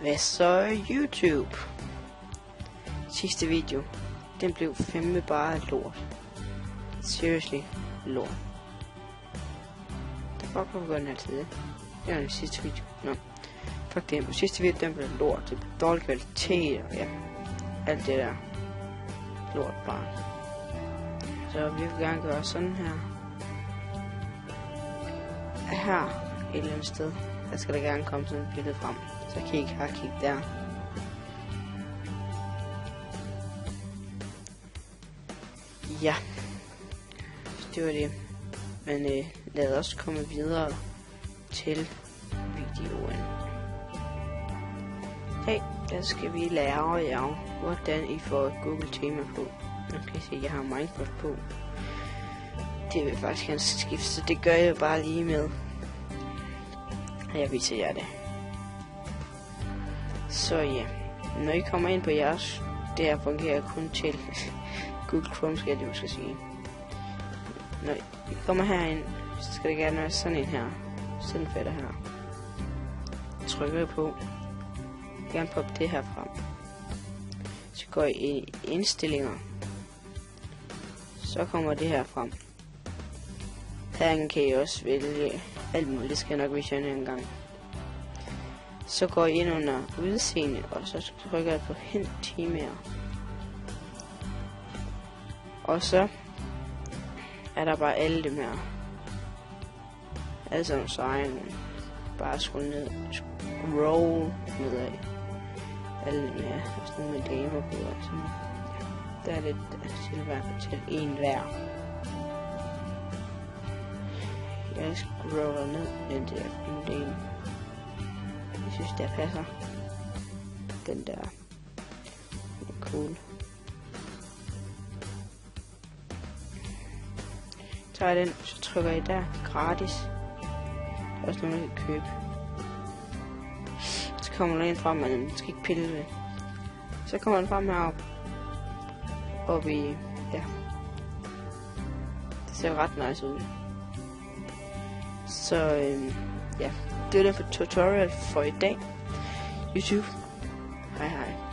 Hvad så YouTube? Sidste video, den blev fandme bare lort. Seriously, lort. Det var godt den her tid. Det var den sidste video. Nå. Fuck det, sidste video, den blev lort. Det blev dårlig kvalitet, og ja. Alt det der. Lort bare. Så vi vil gerne gøre sådan her. Her, et eller andet sted, der skal der gerne komme sådan et billede frem. Så kan I ikke have kigge der. Ja. Det var det. Men lad os komme videre til videoen. Hey, der skal vi lære jer, hvordan I får et Google tema på. Nu kan I se, at jeg har Minecraft på. Det vil faktisk gerne skifte, så det gør jeg bare lige med. Jeg viser jer det. Så ja, når I kommer ind på jeres, det her fungerer kun til Google Chrome, skal jeg lige sige. Når I kommer herind, så skal det gerne være sådan en her. Sådan en fætter her. Trykker jeg på. Gerne poppe det her frem. Så går I ind i indstillinger. Så kommer det her frem. Her kan I også vælge alt muligt. Det skal jeg nok vise jer en gang. Så går I ind under udseende, og så trykker jeg på hent temaer. Og så er der bare alle dem her. Alle sammen seje. Bare scroll ned. Scroll nedad. Alle dem her. Også nogle med damer på. Og sådan. Der er lidt silver til en hver. Jeg scroller ned, men det er en del. Jeg synes, der passer. Den der. Den er cool. Så er den, så trykker jeg der. Gratis. Der er også noget, man kan købe. Så kommer der en frem, man skal ikke pille ved. Så kommer den frem heroppe. Oppe i, ja. Det ser ret nice ud. Så ja, det var det for tutorial for i dag. YouTube. Hej hej.